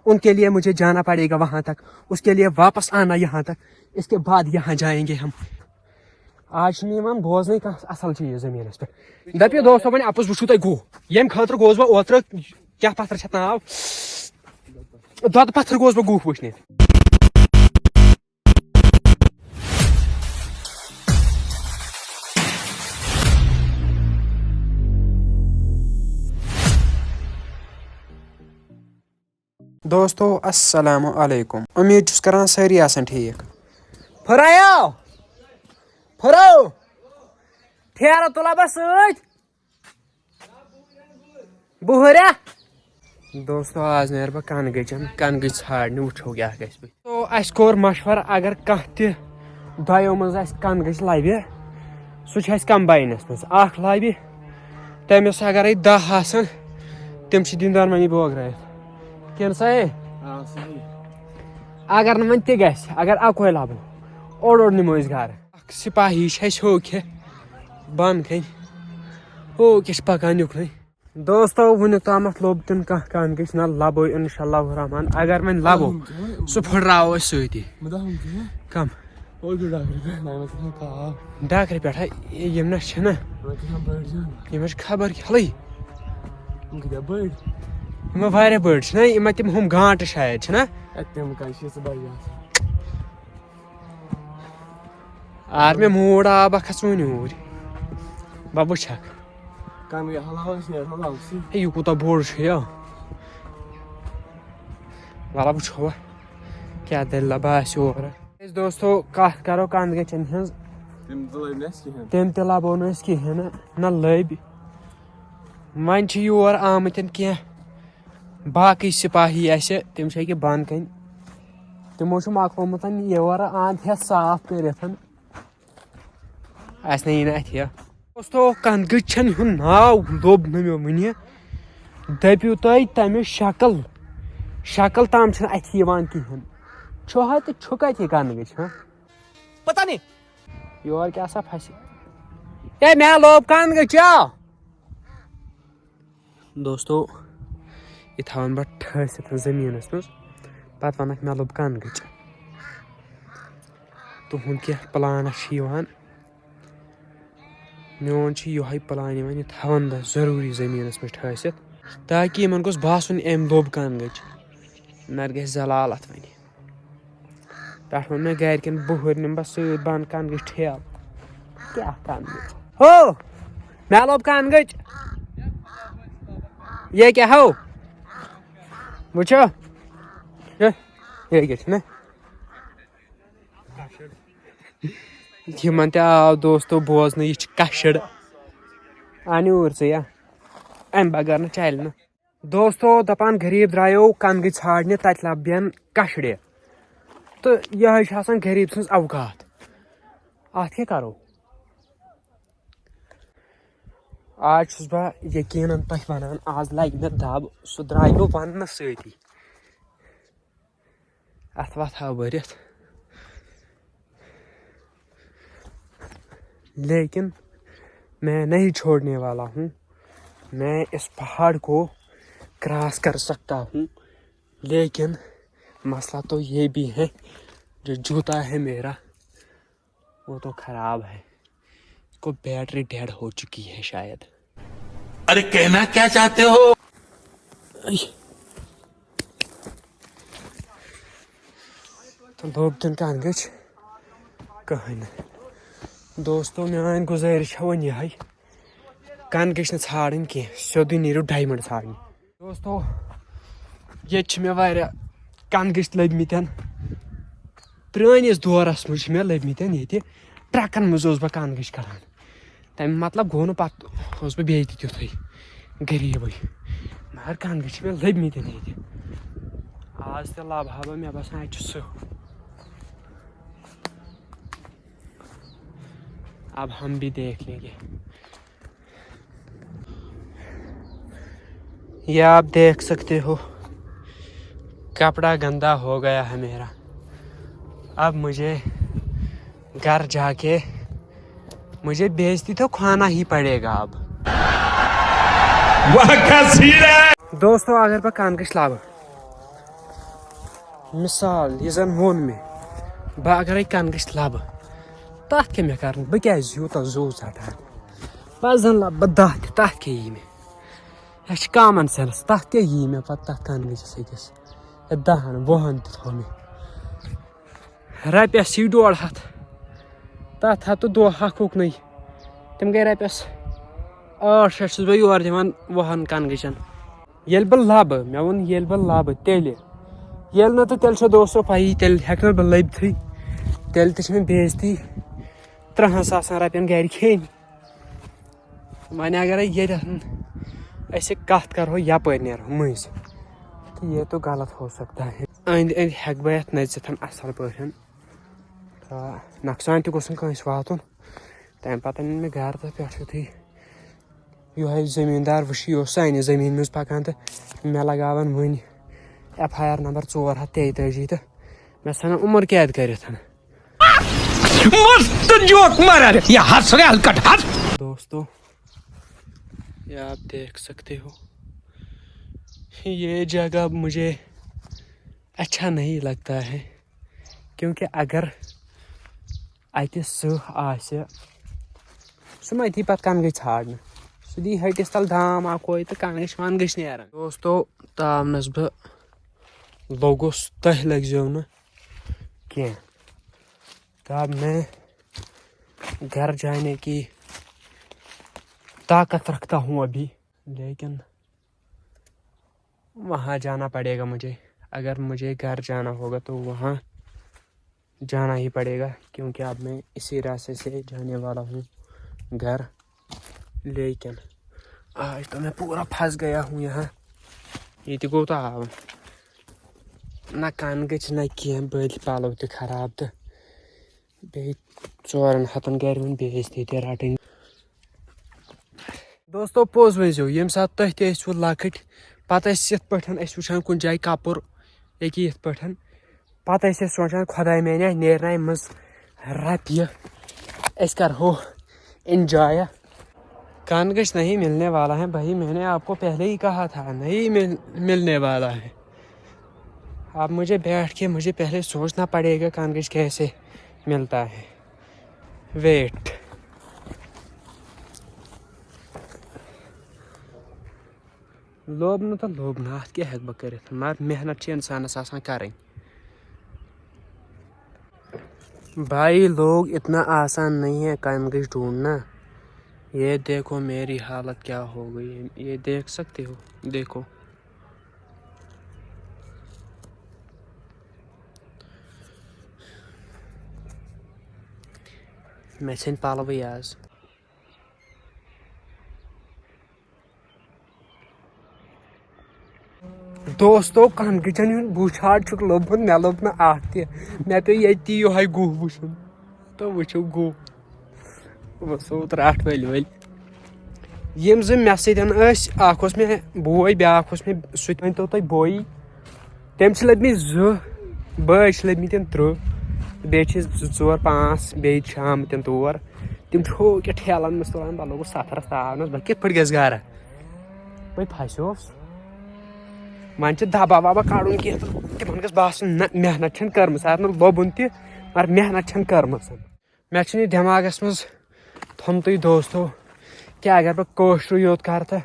ان کے لیے مجھے جانا پڑے گا وہاں تک, اس کے لیے واپس آنا یہاں تک, اس کے بعد یہاں جائیں گے ہم. آج چھنہٕ بوزنے کانٛہہ اصل چیز زمینس پہ. دپیو دوستو وۄنۍ اپُز وٕچھو تۄہہِ گوٚو ییٚمہِ خٲطرٕ گوس بہٕ اوترٕ کیٛاہ پتھر چھِ ناو دۄدٕ پتھر گوس بہٕ گُہہ وٕچھنہِ. دوستو السلام علیکم, امید چھُس کران سٲری آسان ٹھیٖک. پھٕرایو پھٕرو پھیرٕ تُلا بہٕ سۭتۍ بہٕ ہُریا. دوستو آز نیرٕ بہٕ کنگٕچ ژھانڈنہِ وٕچھو کیٛاہ گژھِ بہٕ. تو اَسہِ کوٚر مشور اگر کانٛہہ تہِ دۄیو منٛز اَسہِ کنگٕچ لبہِ سُہ چھُ اَسہِ کمباینس منٛز. اکھ لبہِ تٔمِس اگرے 10 آسن تِم چھِ دِنۍ دۄنوٕنی بٲگرٲیِتھ. کِنہٕ صحیح؟ اگر نہٕ وۄنۍ تہِ گژھِ, اگر اکوے لبو اوٚڑ نِمو أسۍ گرٕ. اکھ سپاہی چھِ اَسہِ ہوکھِ بۄن کَنۍ ہوکھ چھِ پکان یُکنُے. دوستو وُنیُک تامتھ لوٚب تِم کانٛہہ کنگٕچ نہ لبو انشاء اللہ الرحمان. اگر وۄنۍ لبو سُہ پھٕٹراوو أسۍ سۭتی. کم ڈاکرِ پٮ۪ٹھ یِم نہ چھِنہ یِمن چھِ خبر کھلٕے یِمن واریاہ بٔڑۍ چھِنہ یِمن تِم ہُم گانٹہٕ شاید چھِنہ. آر مےٚ موٗڈ آو بہٕ کھژٕ وُنۍ اوٗرۍ بہٕ وٕچھکھ یہِ کوٗتاہ بوٚڑ چھُ یو. وَلہٕ وٕچھو کیٛاہ دٔلیٖلہ باسہِ اورٕ. أسۍ دوستو کتھ کرو کنٛدگٔچن ہٕنٛز. تِم تہِ لبو نہٕ أسۍ کہیٖنۍ نہٕ نہ لٔبۍ. وۄنۍ چھِ یور آمٕتۍ کینٛہہ باقٕے سپاہی اسہِ تِم چھِ أکہِ بۄن کَنۍ. تِمو چھُ مۄکلومُت یورٕ اند ہٮ۪تھ صاف کٔرِتھ اسہِ نہ یی نہٕ اتھِ. دوستو کنٛدگٔچن ہُنٛد ناو لوٚب نہٕ مےٚ وُنہِ. دٔپِو تُہۍ تمِچ شکل تام چھنہٕ اتھِ یِوان کہیٖنۍ. چھُ ہا تہٕ چھُ کتہِ یہِ کنٛدگٔچ پتہ نہیں یور کیٛاہ سا پھسہِ. ہے مےٚ لوٚب کنٛدگٔچ. دوستو یہِ تھاون بہٕ ٹھٲسِتھ زٔمیٖنس منٛز پتہٕ ونکھ مےٚ لوٚب کنٛدگٔچ. تُہُنٛد کینٛہہ پٕلانہ چھِ یِوان. میون چھُ یِہوے پٕلان یِوان یہِ تھاون بہٕ ضروٗری زٔمیٖنس منٛز ٹھٲسِتھ تاکہِ یِمن گوٚژھ باسُن أمۍ لوٚب کنٛدگٔچ نتہٕ گژھِ زلالت وۄنۍ. پٮ۪ٹھٕ ووٚن مےٚ گرِکٮ۪ن بُہٕرۍ نِمہٕ بہٕ سۭتۍ بہٕ انہٕ کنٛدگٔچ ٹھیلہٕ. کیٛاہ کنٛدگٔچ ہو مےٚ لوٚب کنٛدگٔچ. یہ کیا ہو وٕچھو یہِ چھُنہ یِمن تہِ آو دوستو بوزنہٕ یہِ چھِ کشِر. اَن یوٗرۍ ژٕ یا امہِ بغٲر نہٕ چلہِ نہٕ. دوستو دپان غریٖب درٛایو کنٛدگٔچ ژھانڈنہِ تتہِ لبہن کشرِ تہٕ یِہوے چھِ آسان غریٖب سٕنٛز اوقات. اتھ کیٛاہ کرو. آز چھُس بہٕ یقیٖنن تۄہہِ ونان آز لگہِ مےٚ دب سُہ درٛاے بہٕ وننہٕ سۭتی. اتھ وتھ ہاو بٔرِتھ لیکن میں نہیں چھوڑنے والا ہوں. میں اس پہاڑ کو کراس کر سکتا ہوں لیکن مسئلہ تو یہ بھی ہے جو جوتا ہے میرا وہ تو خراب ہے. اس کو بیٹری ڈیڈ ہو چکی ہے شاید. ارے کہنا کیا چاہتے ہو. تو لوٚب تٔمۍ کنٛدگٔچ کٕہٕنۍ نہٕ. دوستو میٲنۍ گُزٲرِش چھےٚ وۄنۍ یِہے کنٛدگٔچ نہٕ ژھانڈٕنۍ کینٛہہ سیوٚدُے نیٖرِو ڈایمنڈ ژھانڈنہِ. دوستو ییٚتہِ چھِ مےٚ واریاہ کنٛدگٔچ لٔبمٕتٮ۪ن. پرٲنِس دورس منٛز چھِ مےٚ لٔبمٕتٮ۪ن ییٚتہِ ٹرٛکن منٛز اوسُس بہٕ کنٛدگٔچ کڑان. تمیُک مطلب گوٚو نہٕ پتہٕ اوسُس بہٕ بیٚیہِ تہِ تیُتھُے غریٖبٕے مگر کنٛدگٔچ چھِ مےٚ لٔبمٕتٮ۪ن ییٚتہِ. آز تہِ لبہٕ ہا بہٕ مےٚ باسان اتہِ چھُ سٕہہ. اب ہم بھی دیکھ لیں گے. یہ آپ دیکھ سکتے ہو کپڑا گندا ہو گیا ہے میرا. اب مجھے گھر جا کے مجھے بیچتی تو کھانا ہی پڑے گا اب. دوستو اگر بہٕ کنٛدگٔچ لبہٕ مثال یہ زن وون مے بہ اگرے کن گژھِ لبہٕ تتھ کیٛاہ مےٚ کرُن بہٕ کیٛازِ یوٗتاہ زوٗ ژٹان پتہٕ زن لبہٕ بہٕ 10 تہِ تتھ کیٛاہ یی مےٚ یہِ چھِ کامن سینس تتھ کیٛاہ یی مےٚ پتہٕ تتھ کن گٔژھِس أکِس 10 20 تہِ تھوٚو مےٚ رۄپیس یی 150 تتھ ہتہٕ دۄہ ہکھ اُکنُے تِم گٔے رۄپیس 800 چھُس بہٕ یورٕ دِوان 20 کنگچن ییٚلہِ بہٕ لبہٕ مےٚ ووٚن ییٚلہِ بہٕ لبہٕ تیٚلہِ ییٚلہِ نہٕ تہٕ تیٚلہِ چھو دوستو پیی تیٚلہِ ہٮ۪کہٕ نہٕ بہٕ لٔبتھٕے تیٚلہِ تہِ چھِ مےٚ بے عزتی 300,000 رۄپین گرِ کھیٚنۍ وۄنۍ اگرے ییٚتٮ۪ن أسۍ کتھ کرہو یپٲرۍ نیرہو مٔنٛزۍ تہٕ یہ تو غلط ہو سکتا ہے أنٛدۍ أنٛدۍ ہٮ۪کہٕ بہٕ یتھ نٔژِتھ اصل پٲٹھۍ نۄقصان تہِ گوٚژھ نہٕ کٲنٛسہِ واتُن تمہِ پتہٕ أنۍ مےٚ گرٕ تہٕ پٮ۪ٹھٕ یُتھُے یِہوے زٔمیٖندار وٕچھِ یہِ اوس سانہِ زٔمیٖن منٛز پکان تہٕ مےٚ لگاون وٕنۍ FIR نمبر 443 تہٕ مےٚ ژھٕنن عمر قید کٔرِتھ دوستو یہ آپ دیکھ سکتے ہو یہ جگہ مجھے اچھا نہیں لگتا ہے کیونکہ اگر اتہِ سٕہہ آسہِ سُہ ما دی پتہٕ کنگٔچ ژھانڈنہٕ سُہ دی ہٹِس تل دام اکوے تہٕ کنگٔچ ونگٔچ نیران دوستو تامنس بہٕ لوٚگُس تُہۍ لٔگزیو نہٕ کینٛہہ تب میں گھر جانے کی طاقت رکھتا ہوں ابھی لیکن وہاں جانا پڑے گا مجھے اگر مجھے گھر جانا ہوگا تو وہاں جانا ہی پڑے گا کیونکہ اب میں اسی راستے سے جانے والا ہوں گھر لیکن آج تو میں پورا پھنس گیا ہوں یہاں یہ تہِ گوٚو تہٕ آو نہ کن گٔژھ نہ کینٛہہ بٔلۍ پلو تہِ خراب تہٕ بیٚیہِ 400 گرِ وۄنۍ بے عزتی تہِ رٹٕنۍ دوستو پوٚز ؤنۍزیو ییٚمہِ ساتہٕ تُہۍ تہِ ٲسِوٕ لۄکٕٹۍ پتہٕ ٲسۍ یِتھ پٲٹھۍ أسۍ وٕچھان کُنہِ جایہِ کپُر ییٚکیٛاہ یِتھ پٲٹھۍ پتہٕ ٲسۍ أسۍ سونٛچان خۄداے میانہِ نیرنا امہِ منٛز رۄپیہِ أسۍ کرہو انجوائے کانگٔچ نہیں ملنے والا ہے بھائی میں نے آپ کو پہلے ہی کہا تھا نہیں ملنے والا ہے اب مجھے بیٹھ کے مجھے پہلے سوچنا پڑے گا کانگٔچ کیسے ملتا ہے ویٹ لوبنہٕ تہٕ لوبنہٕ اتھ کیٛاہ ہٮ۪کہٕ بہٕ کٔرِتھ مگر محنت چھِ انسانس آسان کرٕنۍ بھائی لوگ اتنا آسان نہیں ہے کانگٔچ ڈھونڈنا یہ دیکھو میری حالت کیا ہو گئی ہے یہ دیکھ سکتے ہو دیکھو مےٚ ژھیٚنۍ پلوٕے آز دوستو کنگٔچن ہُنٛد بوچھاڑ چھُکھ لوٚبمُت مےٚ لوٚب نہٕ اتھ تہِ مےٚ پیٚو ییٚتی یِہوے گُہہ وٕچھُن تہٕ وٕچھِو گُہہ وسو ترٛٹھ ؤلۍ یِم زٕ مےٚ سۭتۍ ٲسۍ اکھ اوس مےٚ بوے بیٛاکھ اوس مےٚ سُہ تہِ ؤنۍتو تُہۍ بویی تٔمۍ چھِ لٔبمٕتۍ 2 بٲے چھِ لٔبمٕتۍ 3 بیٚیہِ چھِ 2 4 5 بیٚیہِ چھِ آمٕتۍ تور تِم چھِ ہو کیٛاہ ٹھیلن منٛز تُلان بہٕ لوٚگُس ستھرس تاونس بہٕ کِتھ پٲٹھۍ گژھٕ گرٕ بہٕ پھسیوس وۄنۍ چھِ دبا وبا کڑُن کینٛہہ تہٕ تِمن گژھِ باسُن نہ محنت چھنہٕ کٔرمٕژ اگر نہٕ لوٚبُن تہِ مگر محنت چھنہٕ کٔرمٕژ مےٚ چھُنہٕ یہِ دٮ۪ماغس منٛز تھوٚمتُے دوستو کہِ اگر بہٕ کٲشرُے یوت کرٕ تہٕ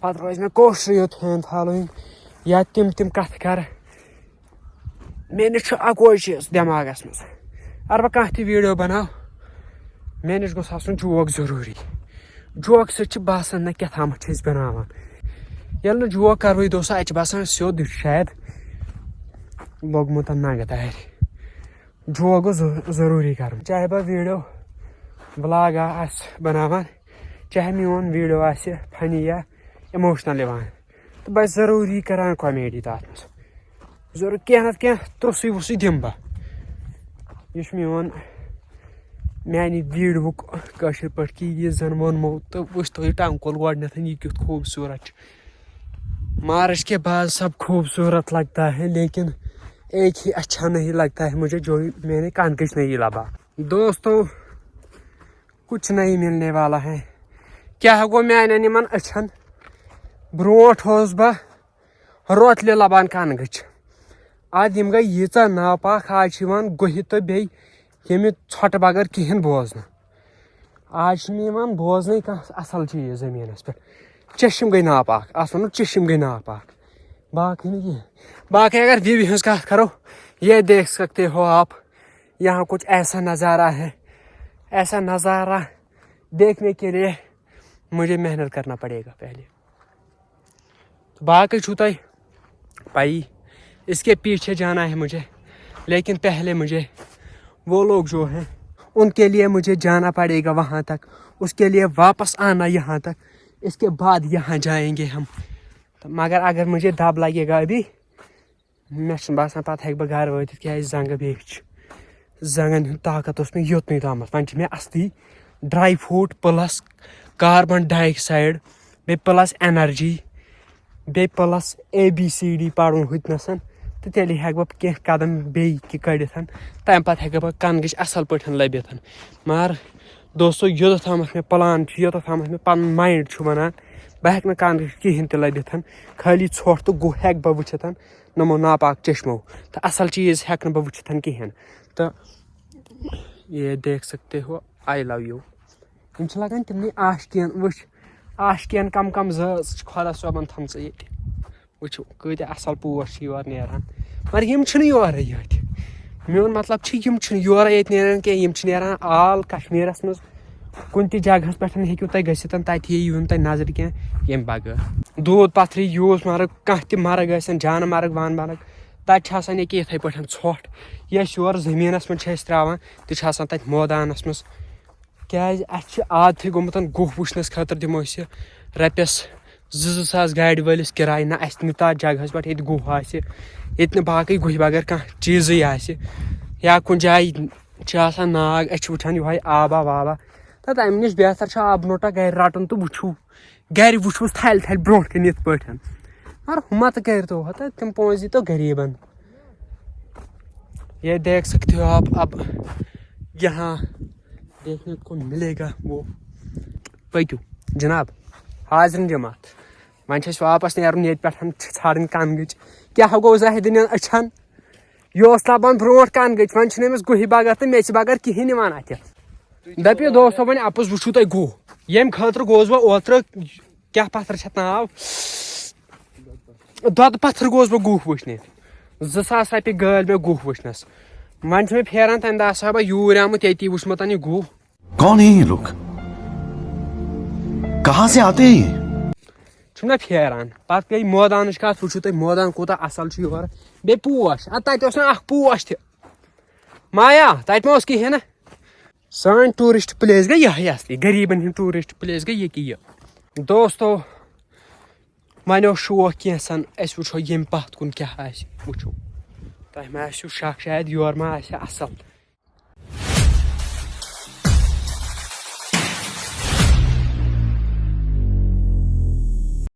پتہٕ روزِ مےٚ کٲشرُے یوت فین فالویِنگ یا تِم کتھٕ کرٕ مےٚ نِش چھُ اکوے چیٖز دٮ۪ماغس منٛز اگر بہٕ کانٛہہ تہِ ویٖڈیو بناو مےٚ نِش گوٚژھ آسُن جوک ضروٗری جوک سۭتۍ چھِ باسان نہ کیٛاہ تامتھ چھِ أسۍ بناوان ییٚلہِ نہٕ جوک کروٕے دوستو اتہِ چھِ باسان سیوٚد شاید لوٚگمُت ننگہٕ دارِ جوک گوٚژھ ضروٗری کرُن چاہے بہٕ ویٖڈیو بلاگ آسہِ بناوان چاہے میون ویٖڈیو آسہِ فنی یا اِموشنل یِوان تہٕ بہٕ چھُس ضروٗری کران کومیڈی تتھ منٛز ضروٗر کینٛہہ نتہٕ کینٛہہ ترٛوسٕے وُسٕے دِمہٕ بہٕ یہِ چھُ میون میانہِ ویٖڈیوُک کٲشِر پٲٹھۍ کہِ یہِ زن ووٚنمو تہٕ وٕچھتو یہِ ٹنٛگ گۄڈنیتھ یہِ کیُتھ خوٗبصوٗرت چھُ مارچ کے بعد سب خوبصورت لگتا ہے لیکن ایک ہی اچھا نہیں لگتا ہے مجھے جو میں نے کانگٔچ نہیں لبا دوستو کچھ نہیں ملنے والا ہے کیا گوٚو میانٮ۪ن یِمن أچھن برونٛٹھ اوسُس بہٕ روتلہِ لبان کنگٔچ اد یم گئی ییژاہ ناپاک آج چھ یوان گُہہِ تہٕ بیٚیہِ ییٚمہِ ژھۄٹہٕ بغٲر کِہینۍ بوزنہٕ آج چھُنہٕ یِوان بوزنٕے کانٛہہ اصل چیٖز زٔمیٖنس پٮ۪ٹھ چشم گٔے ناپاک اتھ ونو چشم گٔے ناپاک باقٕے نہٕ کینٛہہ باقٕے اگر وِو ہٕنٛز کتھ کرو یہ دیکھ سکتے ہو آپ یہاں کچھ ایسا نظارہ ہے ایسا نظارہ دیکھنے کے لیے مجھے محنت کرنا پڑے گا پہلے باقی چھو تۄہہِ پائی اس کے پیچھے جانا ہے مجھے لیکن پہلے مجھے وہ لوگ جو ہیں ان کے لیے مجھے جانا پڑے گا وہاں تک اس کے لیے واپس آنا یہاں تک اس کے بعد یہاں جائیں گے ہم مگر اگر مجھے دب لگے گا ابھی مےٚ چھُنہٕ باسان پتہٕ ہیٚکہٕ بہٕ گرٕ وٲتِتھ کیازِ زنگہٕ بیٚیہِ چھِ زنگن ہُنٛد طاقت اوس مےٚ یوتنٕے تامتھ وۄنۍ چھِ مےٚ اصلی ڈرائی فروٹ پلس کاربن ڈائی آکسایڈ بیٚیہِ پلس اینرجی بیٚیہِ پلس ABCD پرُن ہُتنسن تہٕ تیٚلہِ ہیٚکہٕ بہٕ کینٛہہ قدم بیٚیہِ کٔڑِتھ تمہِ پتہٕ ہیٚکہٕ بہٕ کنگٕچ اصل پٲٹھۍ لٔبِتھ مگر دوستو یوٚتتھ تامتھ مےٚ پلان چھُ یوٚتتھ تامتھ مےٚ پنُن مایِنڈ چھُ ونان بہٕ ہیٚکہٕ نہٕ کنگٕچ کہیٖنۍ تہِ لٔبِتھ خٲلی ژھۄٹھ تہٕ گُہہ ہیٚکہٕ بہٕ وٕچھِتھ نمو ناپاک چشمو تہٕ اصل چیٖز ہیٚکہٕ نہٕ بہٕ وٕچھِتھ کہیٖنۍ تہٕ یہ دیکھ سکتے ہو آئی لو یوٗ یم چھِ لگان تمنٕے آشکین وٕچھ آشکین کم کم زٲژ چھِ خۄدا صٲبن تھٲمژٕ ییٚتہِ وٕچھو کۭتیاہ اصل پوش چھِ یور نیران مگر یم چھِنہٕ یورے یٲتۍ میون مطلب چھُ یم چھِنہٕ یورے ییٚتہِ نیران کینٛہہ یم چھِ نیران آل کشمیٖرس منٛز کُنہِ تہِ جگہس پٮ۪ٹھ ہیٚکِو تُہۍ گٔژھِتھ تتہِ ییٖوٕ نہٕ تۄہہِ نظرِ کینٛہہ ییٚمہِ بغٲر دوٗد پتھری یوٗس مرگ کانٛہہ تہِ مرگ ٲسِن جانہٕ مرگ وانہٕ مرگ تتہِ چھِ آسان ییٚکیٛاہ یِتھٕے پٲٹھۍ ژھۄٹھ یۄس یورٕ زٔمیٖنس منٛز چھِ أسۍ ترٛاوان تہِ چھِ آسان تتہِ مٲدانس منٛز کیازِ اسہِ چھِ عادتھٕے گوٚمُت گُہہ وٕچھنس خٲطرٕ دِمو أسۍ یہِ رۄپیس 2,000 گاڑِ وٲلِس کراے نہ اسہِ نہٕ تتھ جگہس پٮ۪ٹھ ییٚتہِ گُہہ آسہِ ییٚتہِ نہٕ باقٕے گُہہِ بغٲر کانٛہہ چیٖزٕے آسہِ یا کُنہِ جایہِ چھِ آسان ناگ أسۍ چھِ وٕچھان یہوے آبا وابا تہٕ تمہِ نِش بہتر چھُ آبہٕ نوٹا گرِ رٹُن تہٕ وٕچھو گرِ وٕچھوس تھلہِ تھلہِ برونٛٹھ کٔنۍ یِتھ پٲٹھۍ مگر ہُما تہٕ کٔرۍتو تہٕ تِم پونٛسہٕ دیٖتو غریٖبن یہ دیکھ سکتے ہو آپ اب یہاں دیکھنے کو ملے گا وہ پٔکِو جناب حاضرین جماعت وۄنۍ چھِ اسہِ واپس نیرُن ییٚتہِ پٮ۪ٹھ ژھانڈٕنۍ کنگٕچ کیٛاہ گوٚو زاہدِنٮ۪ن أچھن یہِ اوس لبان برونٛٹھ کنگٕچ وۄنۍ چھُنہٕ أمِس گُہہِ بغٲر تہٕ میٚژِ بغٲر کہیٖنۍ یِوان اتھِ دپیو دوستو وۄنۍ اپُز وٕچھو تۄہہِ گُہہ ییٚمہِ خٲطرٕ گوٚوس بہٕ اوترٕ کیٛاہ پتھر چھِ اتھ ناو دۄدٕ پتھر گوٚوس بہٕ گُہہ وٕچھنہِ 2,000 رۄپیہِ گٲلۍ مےٚ گُہہ وٕچھنس وۄنۍ چھُ مےٚ پھیران تمہِ دۄہ آسہا بہٕ یوٗرۍ آمُت ییٚتی وٕچھمُت یہِ گُہہ کون ہے یہ لوگ کہاں سے آتے ہیں یہ چھُ مےٚ پھیران پتہٕ گٔے مٲدانٕچ کتھ وٕچھِو تُہۍ مٲدان کوٗتاہ اصل چھُ یورٕ بیٚیہِ پوش تتہِ اوس نہٕ اکھ پوش تہِ مایا تتہِ ما اوس کہیٖنۍ نہٕ سٲنۍ ٹوٗرِسٹ پلیس گٔے یہے اصلی غریٖبن ہِنٛدۍ ٹوٗرِسٹ پلیس گٔے ییٚکیٛاہ یہِ دوستو وۄنۍ اوس شوق کینٛژھن أسۍ وٕچھو ییٚمہِ پتھ کُن کیٛاہ آسہِ وٕچھو تۄہہِ ما آسِوٕ شک شاید یورٕ ما آسہِ اصل